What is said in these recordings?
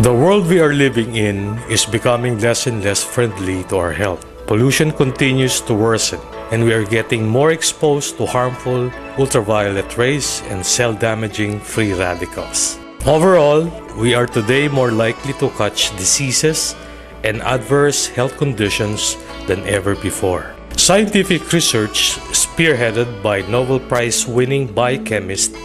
The world we are living in is becoming less and less friendly to our health. Pollution continues to worsen, and we are getting more exposed to harmful ultraviolet rays and cell-damaging free radicals. Overall, we are today more likely to catch diseases and adverse health conditions than ever before. Scientific research spearheaded by Nobel Prize-winning biochemist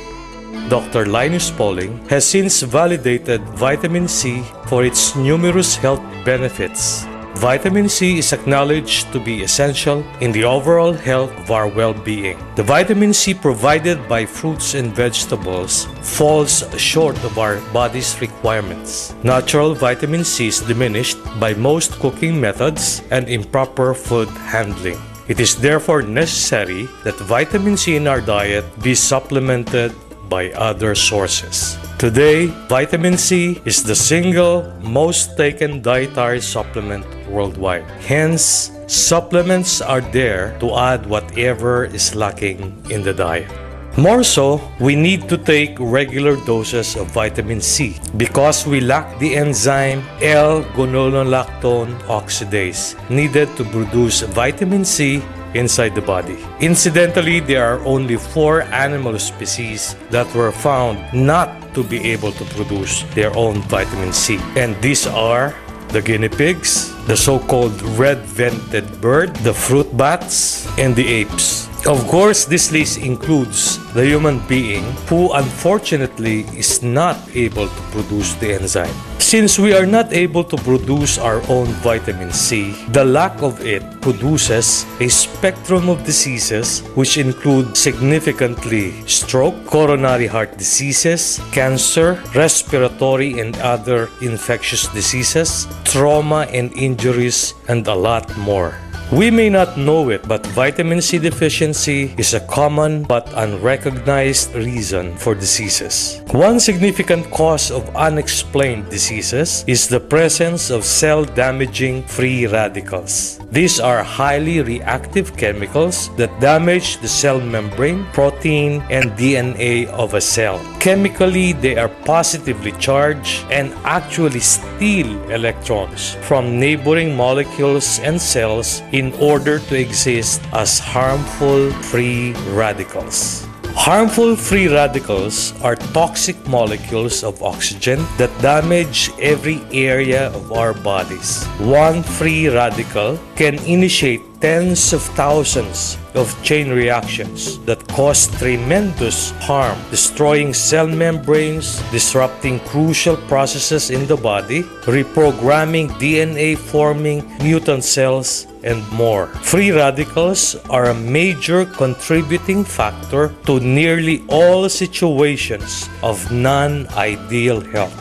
Dr. Linus Pauling has since validated vitamin C for its numerous health benefits. Vitamin C is acknowledged to be essential in the overall health of our well-being. The vitamin C provided by fruits and vegetables falls short of our body's requirements. Natural vitamin C is diminished by most cooking methods and improper food handling. It is therefore necessary that vitamin C in our diet be supplemented by other sources. Today, vitamin C is the single most taken dietary supplement worldwide. Hence, supplements are there to add whatever is lacking in the diet. More so, we need to take regular doses of vitamin C because we lack the enzyme L-guanidinolactone oxidase needed to produce vitamin C inside the body. Incidentally, there are only 4 animal species that were found not to be able to produce their own vitamin C. And these are the guinea pigs, the so-called red-vented bird, the fruit bats, and the apes. Of course, this list includes the human being who unfortunately is not able to produce the enzyme. Since we are not able to produce our own vitamin C, the lack of it produces a spectrum of diseases which include significantly stroke, coronary heart diseases, cancer, respiratory and other infectious diseases, trauma and injuries, and a lot more. We may not know it, but vitamin C deficiency is a common but unrecognized reason for diseases. One significant cause of unexplained diseases is the presence of cell-damaging free radicals. These are highly reactive chemicals that damage the cell membrane, protein, and DNA of a cell. Chemically, they are positively charged and actually steal electrons from neighboring molecules and cells in order to exist as harmful free radicals. Harmful free radicals are toxic molecules of oxygen that damage every area of our bodies. One free radical can initiate tens of thousands of chain reactions that cause tremendous harm, destroying cell membranes, disrupting crucial processes in the body, reprogramming DNA-forming mutant cells, and more. Free radicals are a major contributing factor to nearly all situations of non-ideal health.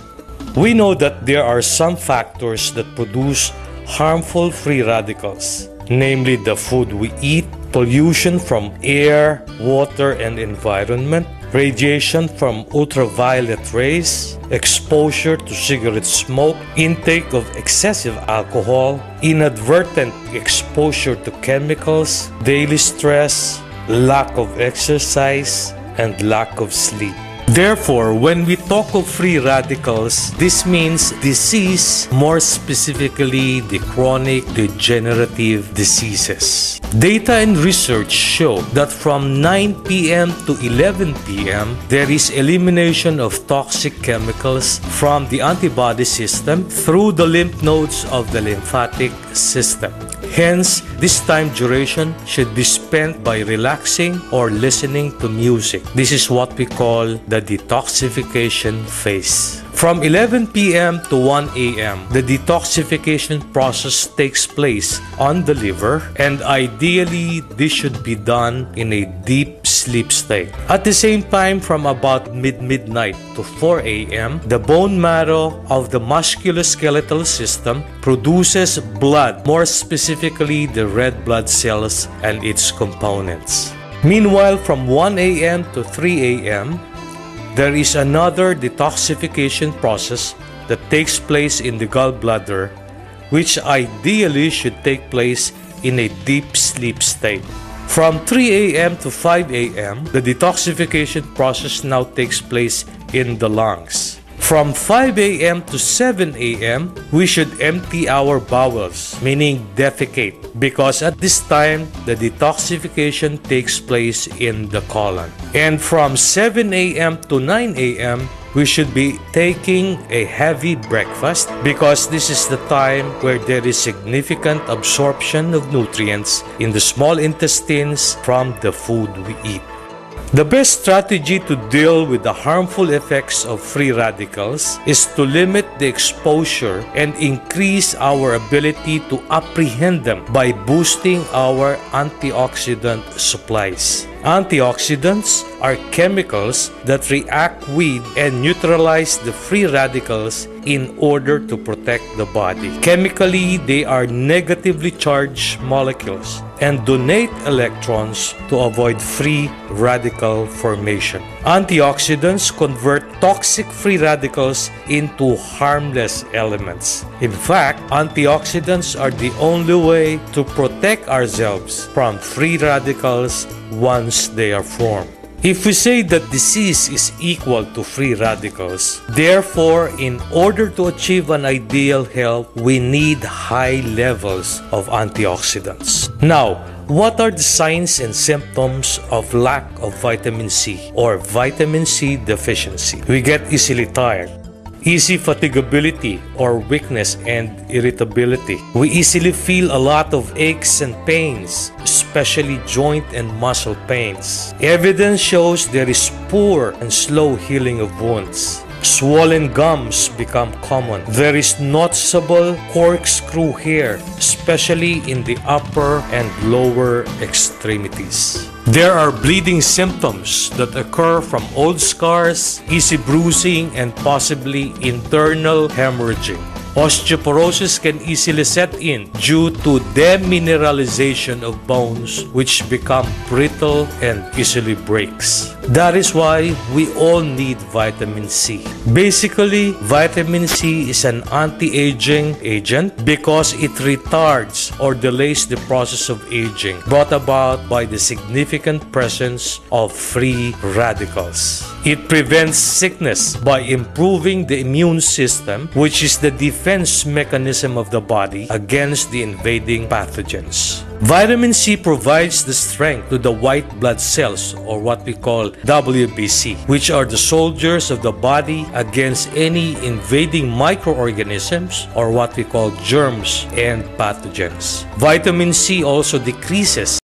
We know that there are some factors that produce harmful free radicals, namely the food we eat, pollution from air, water, and environment, radiation from ultraviolet rays, exposure to cigarette smoke, intake of excessive alcohol, inadvertent exposure to chemicals, daily stress, lack of exercise, and lack of sleep. Therefore, when we talk of free radicals, this means disease, more specifically the chronic degenerative diseases. Data and research show that from 9 p.m. to 11 p.m., there is elimination of toxic chemicals from the antibody system through the lymph nodes of the lymphatic system. Hence, this time duration should be spent by relaxing or listening to music. This is what we call the detoxification phase. From 11 p.m. to 1 a.m., the detoxification process takes place on the liver, and ideally, this should be done in a deep sleep state. At the same time, from about midnight to 4 a.m., the bone marrow of the musculoskeletal system produces blood, more specifically the red blood cells and its components. Meanwhile, from 1 a.m. to 3 a.m., there is another detoxification process that takes place in the gallbladder, which ideally should take place in a deep sleep state. From 3 a.m. to 5 a.m., the detoxification process now takes place in the lungs. From 5 a.m. to 7 a.m., we should empty our bowels, meaning defecate, because at this time, the detoxification takes place in the colon. And from 7 a.m. to 9 a.m., we should be taking a heavy breakfast because this is the time where there is significant absorption of nutrients in the small intestines from the food we eat. The best strategy to deal with the harmful effects of free radicals is to limit the exposure and increase our ability to apprehend them by boosting our antioxidant supplies. Antioxidants are chemicals that react with and neutralize the free radicals in order to protect the body. Chemically, they are negatively charged molecules and donate electrons to avoid free radical formation. Antioxidants convert toxic free radicals into harmless elements. In fact, antioxidants are the only way to protect ourselves from free radicals once they are formed. If we say that disease is equal to free radicals, therefore, in order to achieve an ideal health, we need high levels of antioxidants. Now, what are the signs and symptoms of lack of vitamin C or vitamin C deficiency? We get easily tired, easy fatigability or weakness and irritability. We easily feel a lot of aches and pains, especially joint and muscle pains. Evidence shows there is poor and slow healing of wounds. Swollen gums become common. There is noticeable corkscrew hair, especially in the upper and lower extremities. There are bleeding symptoms that occur from old scars, easy bruising, and possibly internal hemorrhaging. Osteoporosis can easily set in due to demineralization of bones, which become brittle and easily breaks. That is why we all need vitamin C. Basically, vitamin C is an anti-aging agent because it retards or delays the process of aging brought about by the significant presence of free radicals. It prevents sickness by improving the immune system, which is the defense mechanism of the body against the invading pathogens. Vitamin C provides the strength to the white blood cells, or what we call WBC, which are the soldiers of the body against any invading microorganisms, or what we call germs and pathogens. Vitamin C also decreases